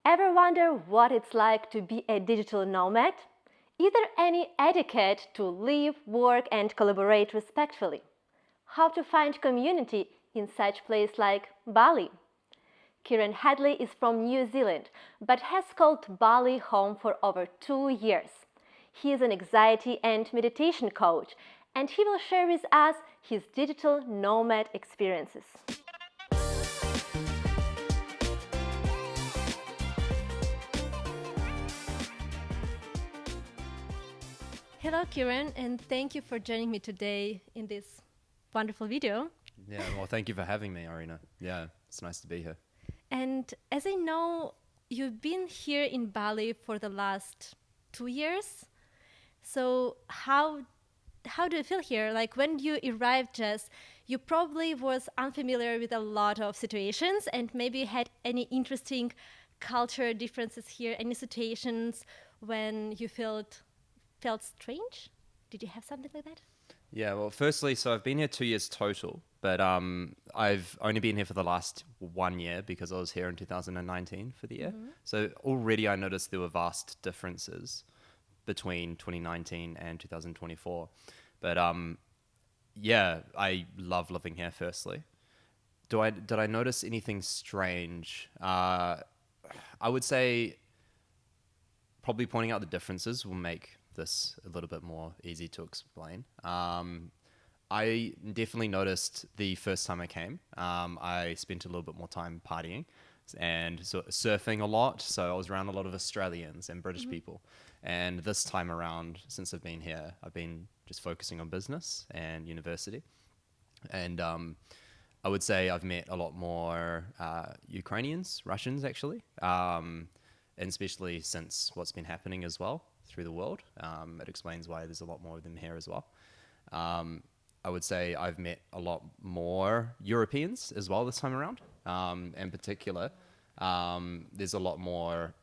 Ever wonder what it's like to be a digital nomad? Either any etiquette to live, work, and collaborate respectfully. How to find community in such place like Bali. Kieran Hadley is from New Zealand but has called Bali home for over 2 years. He is an anxiety and meditation coach and he will share with us his digital nomad experiences. Hello, Kieran, and thank you for joining me today in this wonderful video. Yeah, well, thank you for having me, Arina. Yeah, it's nice to be here. And as I know, you've been here in Bali for the last 2 years. So how do you feel here? Like when you arrived, just you probably was unfamiliar with a lot of situations, and maybe had any interesting culture differences here. Any situations when you felt strange? Did you have something like that? Yeah, well, firstly, so I've been here 2 years total, but I've only been here for the last 1 year because I was here in 2019 for the year. So already I noticed there were vast differences between 2019 and 2024. But yeah, I love living here. Firstly, did I notice anything strange? I would say probably pointing out the differences will make this a little bit more easy to explain. I definitely noticed the first time I came. I spent a little bit more time partying and surfing a lot. So I was around a lot of Australians and British people. And this time around, since I've been here, I've been just focusing on business and university. And I would say I've met a lot more Ukrainians, Russians actually, and especially since what's been happening as well through the world. It explains why there's a lot more of them here as well. I would say I've met a lot more Europeans as well this time around. In particular, there's a lot more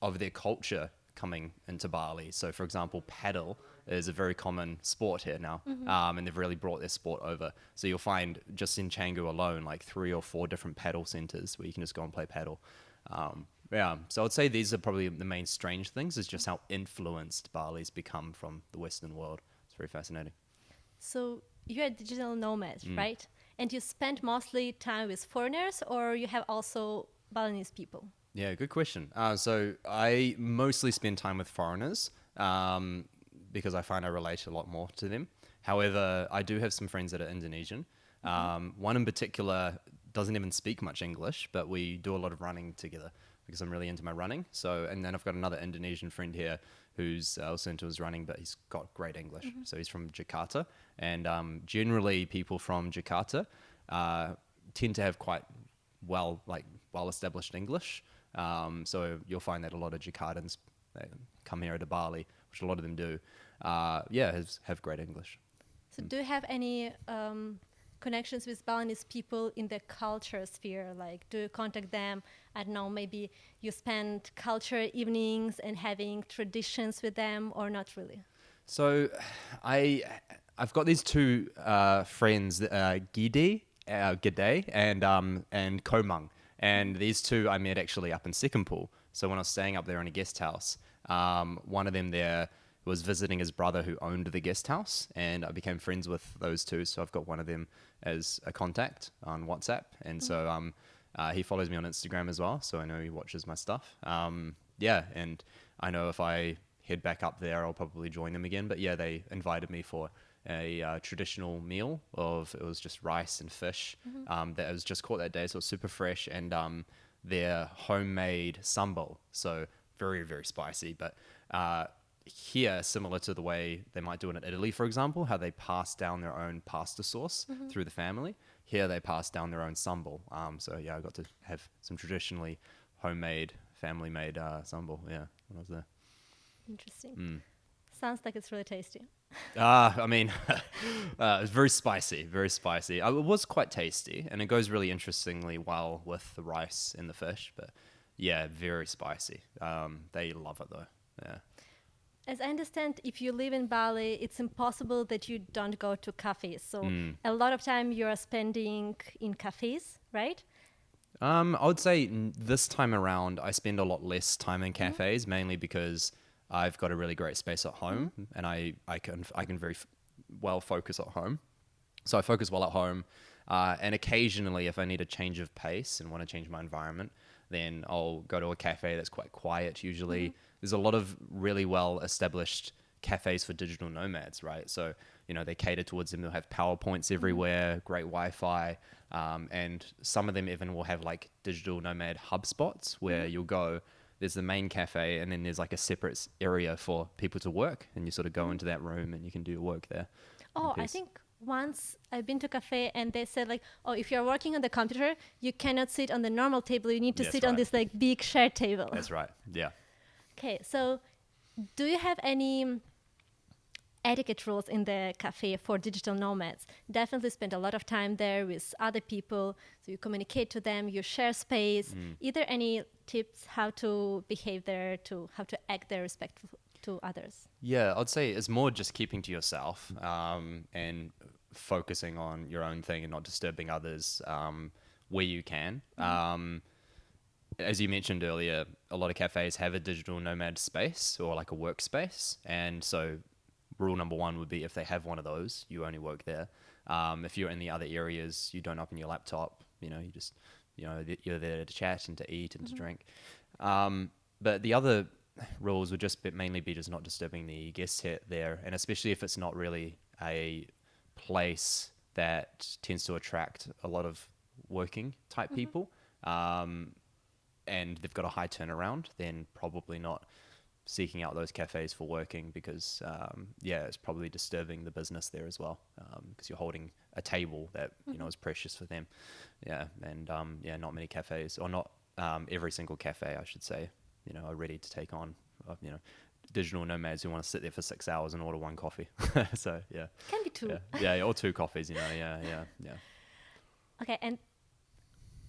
of their culture coming into Bali. So, for example, paddle is a very common sport here now, and they've really brought their sport over. So you'll find just in Canggu alone, like 3 or 4 different paddle centers where you can just go and play paddle. Yeah, so I'd say these are probably the main strange things, is just how influenced Bali's become from the Western world. It's very fascinating. So you're a digital nomad, right? And you spend mostly time with foreigners, or you have also Balinese people? Yeah, good question. So I mostly spend time with foreigners because I find I relate a lot more to them. However, I do have some friends that are Indonesian. One in particular doesn't even speak much English, but we do a lot of running together because I'm really into my running. So, and then I've got another Indonesian friend here who's also into his running, but he's got great English. So he's from Jakarta, and generally people from Jakarta tend to have quite well established English. So you'll find that a lot of Jakartans come here to Bali, which a lot of them do. Have great English. So do you have any connections with Balinese people in the culture sphere? Like, do you contact them? I don't know, maybe you spend culture evenings and having traditions with them, or not really? So I've got these two friends, Gide and Komang. And these two I met actually up in Second. So when I was staying up there in a guest house, one of them there was visiting his brother who owned the guest house, and I became friends with those two. So I've got one of them as a contact on WhatsApp, and so he follows me on Instagram as well, so I know he watches my stuff. Yeah, and I know if I head back up there, I'll probably join them again. But yeah, they invited me for a traditional meal of, it was just rice and fish that was just caught that day, so it was super fresh, and their homemade sambal, so very, very spicy. But here, similar to the way they might do it in Italy, for example, how they pass down their own pasta sauce through the family. Here, they pass down their own sambal. So yeah, I got to have some traditionally homemade, family-made sambal. Yeah, when I was there. Interesting. Sounds like it's really tasty. I mean, it's very spicy, very spicy. It was quite tasty, and it goes really interestingly well with the rice and the fish. But yeah, very spicy. They love it though. Yeah. As I understand, if you live in Bali, it's impossible that you don't go to cafes. So a lot of time you are spending in cafes, right? I would say this time around, I spend a lot less time in cafes, mainly because I've got a really great space at home, and I can very well focus at home. So I focus well at home, and occasionally, if I need a change of pace and want to change my environment, then I'll go to a cafe that's quite quiet. Usually, there's a lot of really well established cafes for digital nomads, right? So they cater towards them. They'll have PowerPoints everywhere, great Wi-Fi, and some of them even will have like digital nomad hub spots where you'll go. There's the main cafe, and then there's like a separate area for people to work, and you sort of go into that room and you can do your work there. Oh, I think once I've been to a cafe and they said like, oh, if you're working on the computer, you cannot sit on the normal table. You need to That's sit on right. this like big shared table. That's right. Yeah. Okay, so do you have any etiquette rules in the cafe for digital nomads? Definitely spend a lot of time there with other people, so you communicate to them, you share space. Are there any tips how to behave there, to how to act there respectful to others? Yeah, I'd say it's more just keeping to yourself and focusing on your own thing and not disturbing others where you can. As you mentioned earlier, a lot of cafes have a digital nomad space or like a workspace. And so rule number one would be if they have one of those, you only work there. If you're in the other areas, you don't open your laptop, you just, you're there to chat and to eat and to drink. But the other rules would just mainly be just not disturbing the guests there. And especially if it's not really a place that tends to attract a lot of working type people. And they've got a high turnaround, then probably not seeking out those cafes for working because, it's probably disturbing the business there as well because you're holding a table that, is precious for them. Yeah, and, not many cafes, or not every single cafe, I should say, are ready to take on, digital nomads who want to sit there for 6 hours and order one coffee. So, yeah. Can be two. Yeah, or two coffees, yeah. Okay, and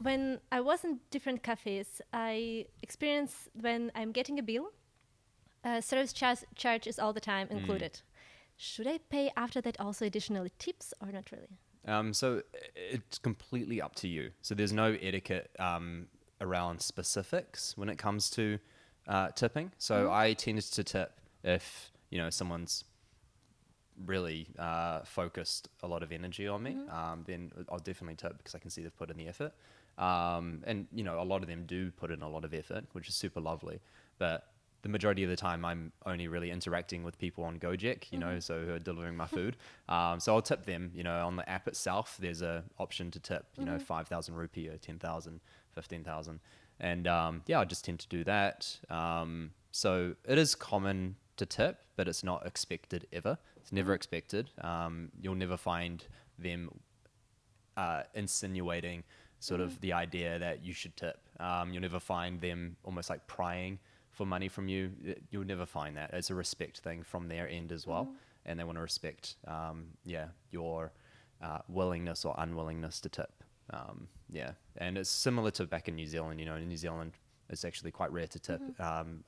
when I was in different cafes, I experienced when I'm getting a bill, service charge is all the time included. Should I pay after that also additionally tips or not really? So it's completely up to you. So there's no etiquette around specifics when it comes to tipping. So I tend to tip if someone's really focused a lot of energy on me. Then I'll definitely tip because I can see they've put in the effort. And a lot of them do put in a lot of effort, which is super lovely. But the majority of the time, I'm only really interacting with people on Gojek, so who are delivering my food. So I'll tip them. On the app itself, there's a option to tip. 5,000 rupee or 10,000, 15,000, and I just tend to do that. So it is common to tip, but it's not expected ever. It's never expected. You'll never find them insinuating sort of the idea that you should tip. You'll never find them almost like prying for money from you. You'll never find that. It's a respect thing from their end as well. And they want to respect, your willingness or unwillingness to tip. And it's similar to back in New Zealand. In New Zealand, it's actually quite rare to tip.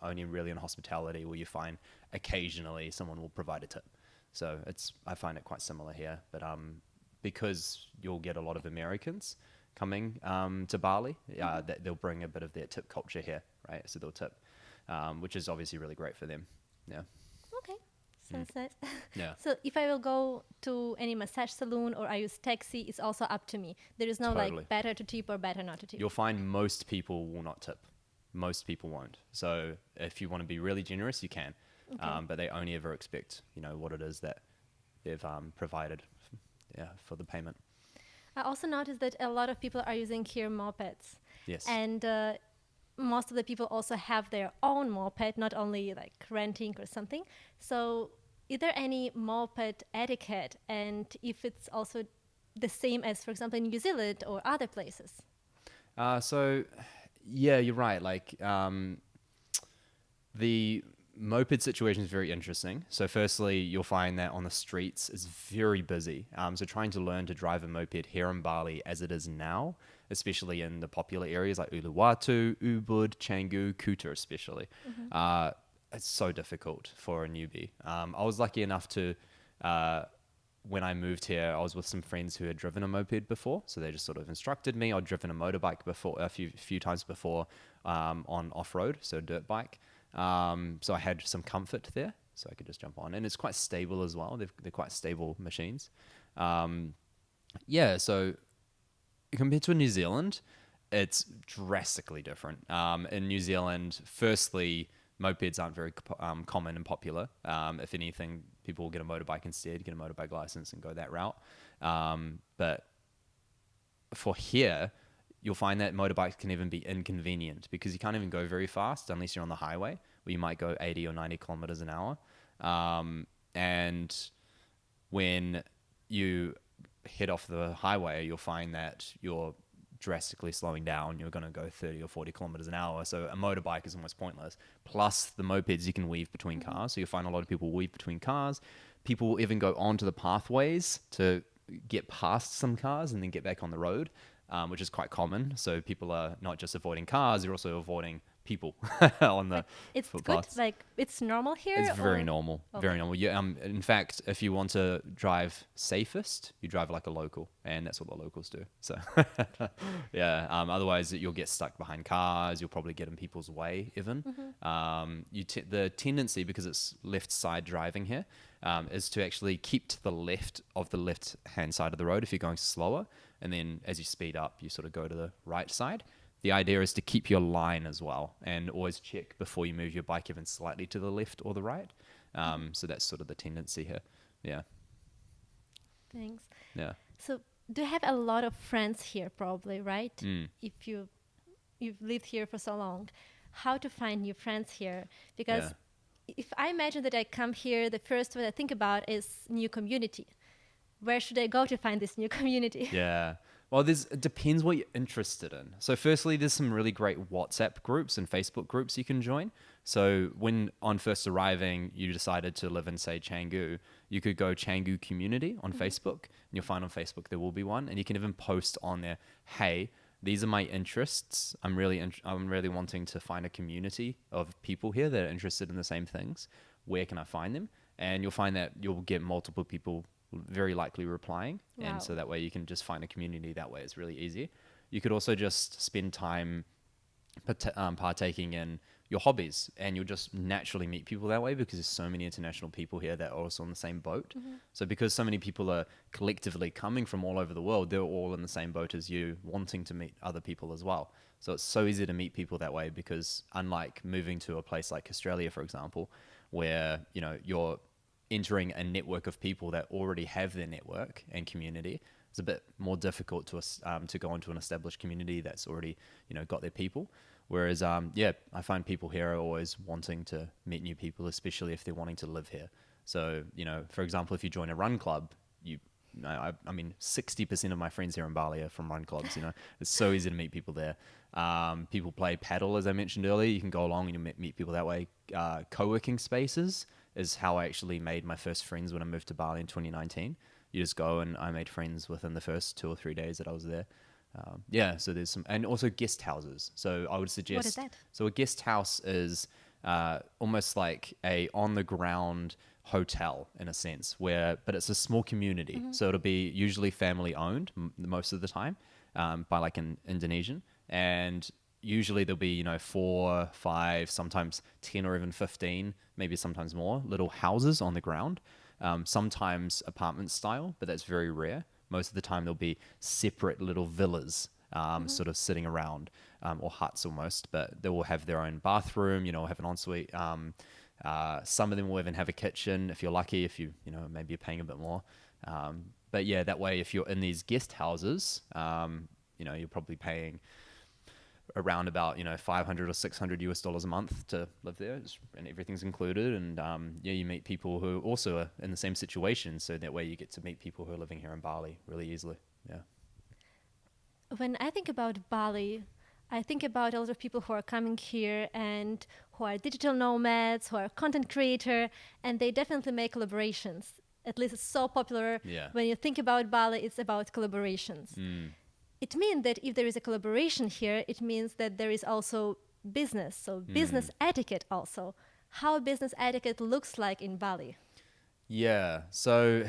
Only really in hospitality where you find occasionally someone will provide a tip. So I find it quite similar here. But because you'll get a lot of Americans coming to Bali, that they'll bring a bit of their tip culture here, right? So they'll tip, which is obviously really great for them. Yeah. Okay, sounds nice. Yeah. So if I will go to any massage salon or I use taxi, it's also up to me. There is no Totally. like better to tip or better not to tip. You'll find most people will not tip. Most people won't. So if you want to be really generous, you can. Okay. But they only ever expect, what it is that they've provided, for the payment. I also noticed that a lot of people are using here mopeds. Yes. And most of the people also have their own moped, not only like renting or something. So is there any moped etiquette? And if it's also the same as, for example, in New Zealand or other places? You're right. Like the moped situation is very interesting. So firstly, you'll find that on the streets it's very busy. So trying to learn to drive a moped here in Bali as it is now, especially in the popular areas like Uluwatu, Ubud, Canggu, Kuta especially, it's so difficult for a newbie. I was lucky enough to when I moved here, I was with some friends who had driven a moped before, so they just sort of instructed me. I'd driven a motorbike before a few times before on off road, so a dirt bike. So I had some comfort there, so I could just jump on, and it's quite stable as well. They're quite stable machines. Yeah, so compared to New Zealand, it's drastically different. In New Zealand, firstly, mopeds aren't very common and popular. If anything, people will get a motorbike instead, get a motorbike license and go that route. But for here, you'll find that motorbikes can even be inconvenient because you can't even go very fast unless you're on the highway, where you might go 80 or 90 kilometers an hour. And when you head off the highway, you'll find that you're drastically slowing down. You're going to go 30 or 40 kilometers an hour. So a motorbike is almost pointless. Plus the mopeds, you can weave between cars. So you'll find a lot of people weave between cars. People will even go onto the pathways to get past some cars and then get back on the road, which is quite common. So people are not just avoiding cars, they're also avoiding people on the It's footpaths. good. Like it's normal here. It's very or- normal, Okay. very normal. Yeah, in fact, if you want to drive safest, you drive like a local, and that's what the locals do. So, yeah. Otherwise, you'll get stuck behind cars. You'll probably get in people's way, even. The tendency, because it's left side driving here, is to actually keep to the left of the left hand side of the road if you're going slower, and then as you speed up, you sort of go to the right side. The idea is to keep your line as well, and always check before you move your bike even slightly to the left or the right. So that's sort of the tendency here. Yeah, Thanks. yeah. So do you have a lot of friends here, probably, right? Mm. If you've lived here for so long, how to find new friends here? Because if I imagine that I come here, the first what I think about is new community. Where should I go to find this new community? Yeah. Well, it depends what you're interested in. So firstly, there's some really great WhatsApp groups and Facebook groups you can join. So when on first arriving, you decided to live in, say, Canggu, you could go Canggu Community on Facebook, and you'll find on Facebook there will be one. And you can even post on there, hey, these are my interests. I'm really wanting to find a community of people here that are interested in the same things. Where can I find them? And you'll find that you'll get multiple people very likely replying. Wow. And so that way you can just find a community that way. It's really easy. You could also just spend time partaking in your hobbies, and you'll just naturally meet people that way because there's so many international people here that are also on the same boat. So because so many people are collectively coming from all over the world, they're all in the same boat as you, wanting to meet other people as well. So it's so easy to meet people that way because unlike moving to a place like Australia, for example, where you're entering a network of people that already have their network and community, it's a bit more difficult to go into an established community that's already got their people. Whereas I find people here are always wanting to meet new people, especially if they're wanting to live here. So for example, if you join a run club, I mean 60% of my friends here in Bali are from run clubs. It's so easy to meet people there. People play paddle, as I mentioned earlier. You can go along and you meet people that way. Co-working spaces is how I actually made my first friends when I moved to Bali in 2019. You just go, and I made friends within the first 2 or 3 days that I was there. So there's some, and also guest houses. So I would suggest. What is that? So a guest house is almost like a on the ground hotel in a sense, but it's a small community. So it'll be usually family owned most of the time by like an Indonesian, and usually there'll be 4, 5, sometimes 10 or even 15, maybe sometimes more little houses on the ground. Sometimes apartment style, but that's very rare. Most of the time there'll be separate little villas sort of sitting around, or huts almost, but they will have their own bathroom, have an ensuite. Some of them will even have a kitchen if you're lucky, if maybe you're paying a bit more. But yeah, that way if you're in these guest houses, you're probably paying around about 500 or 600 US dollars a month to live there, and everything's included. And you meet people who also are in the same situation, so that way you get to meet people who are living here in Bali really easily. Yeah. When I think about Bali, I think about a lot of people who are coming here and who are digital nomads, who are content creator, and they definitely make collaborations. At least it's so popular. Yeah. When you think about Bali, it's about collaborations. It means that if there is a collaboration here, it means that there is also business. So business etiquette also. How business etiquette looks like in Bali. Yeah. So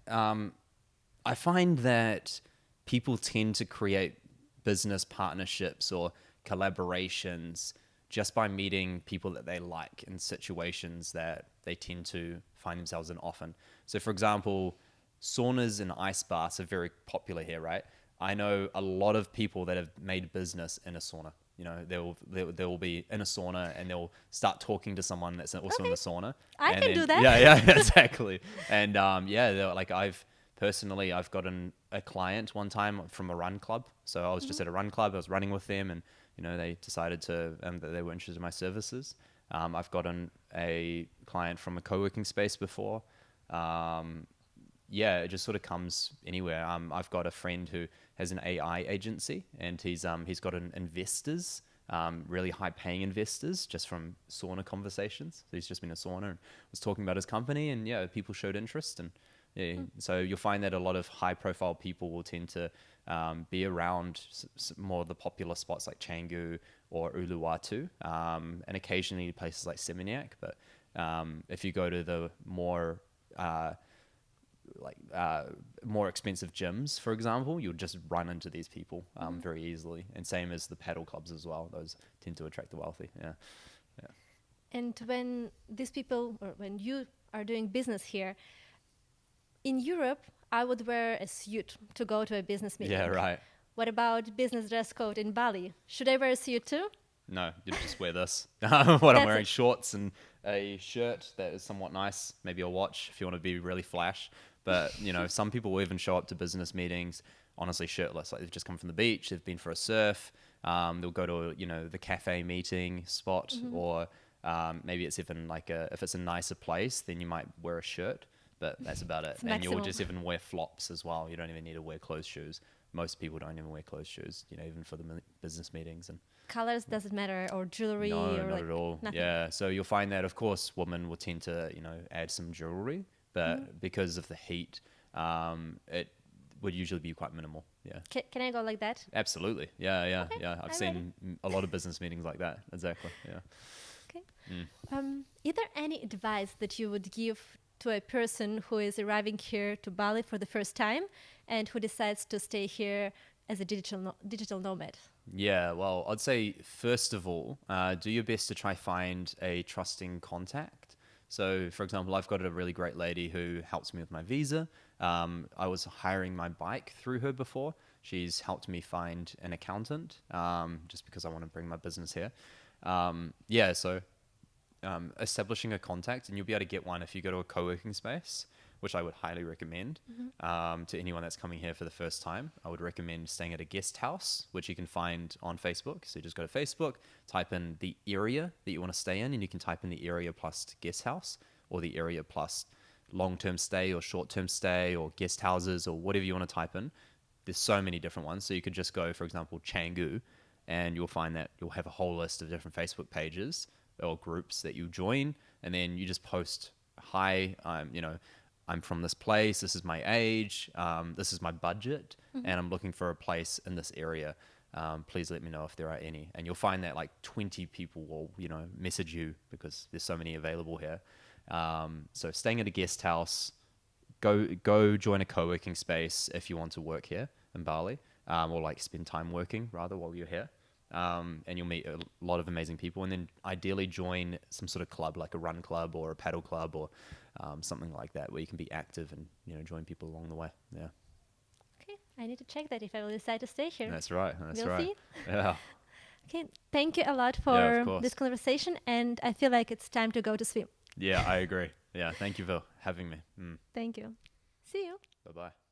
I find that people tend to create business partnerships or collaborations just by meeting people that they like in situations that they tend to find themselves in often. So, for example, saunas and ice baths are very popular here, right? I know a lot of people that have made business in a sauna. You know, they'll be in a sauna and they'll start talking to someone that's also in Okay, the sauna. I And can then, do that. yeah, exactly. And yeah, like I've gotten a client one time from a run club. So I was just at a run club. I was running with them, and they decided that they were interested in my services. I've gotten a client from a co-working space before. Yeah, it just sort of comes anywhere. I've got a friend who has an AI agency, and he's got investors, really high-paying investors, just from sauna conversations. So he's just been a sauna and was talking about his company, and yeah, people showed interest, and yeah, so you'll find that a lot of high-profile people will tend to be around more of the popular spots like Canggu or Uluwatu, and occasionally places like Seminyak. But if you go to the more more expensive gyms, for example, you'll just run into these people very easily. And same as the paddle clubs as well. Those tend to attract the wealthy. Yeah. Yeah. And when these people, or when you are doing business here, in Europe, I would wear a suit to go to a business meeting. Yeah, right. What about business dress code in Bali? Should I wear a suit too? No, you just wear this. What I'm That's wearing, it. shorts and a shirt that is somewhat nice, maybe a watch if you want to be really flash. But, some people will even show up to business meetings, honestly, shirtless. Like they've just come from the beach, they've been for a surf. They'll go to, the cafe meeting spot, or maybe it's even if it's a nicer place, then you might wear a shirt, but that's about it. It's And you'll maximum. just even wear flops as well. You don't even need to wear closed shoes. Most people don't even wear closed shoes, even for the business meetings. And Colors doesn't matter, or jewelry, no, or not like at all. nothing. Yeah, so you'll find that, of course, women will tend to, add some jewelry, but because of the heat, it would usually be quite minimal. Yeah, Can I go like that? absolutely. Yeah, yeah, Okay, yeah. I've I'm seen a lot of business meetings like that. Exactly. Yeah. Okay. Is there any advice that you would give to a person who is arriving here to Bali for the first time and who decides to stay here as a digital nomad? Yeah, well, I'd say first of all, do your best to try find a trusting contact. So, for example, I've got a really great lady who helps me with my visa. I was hiring my bike through her before. She's helped me find an accountant, just because I want to bring my business here. Yeah, so establishing a contact, and you'll be able to get one if you go to a co-working space, which I would highly recommend to anyone that's coming here for the first time. I would recommend staying at a guest house, which you can find on Facebook. So you just go to Facebook, type in the area that you want to stay in, and you can type in the area plus guest house, or the area plus long-term stay or short-term stay or guest houses, or whatever you want to type in. There's so many different ones. So you could just go, for example, Canggu, and you'll find that you'll have a whole list of different Facebook pages or groups that you join, and then you just post, hi, I'm from this place, this is my age, this is my budget, and I'm looking for a place in this area. Please let me know if there are any. And you'll find that like 20 people will, message you because there's so many available here. So staying at a guest house, go join a co-working space if you want to work here in Bali, or like spend time working rather while you're here. And you'll meet a lot of amazing people, and then ideally join some sort of club like a run club or a paddle club or something like that, where you can be active and join people along the way. Yeah, Okay, I need to check that if I will decide to stay here. that's right. That's We'll right. see. Yeah, Okay, thank you a lot yeah, of for course. this conversation, and I feel like it's time to go to swim. Yeah, I agree. Yeah, thank you for having me. Thank you. See you. Bye bye.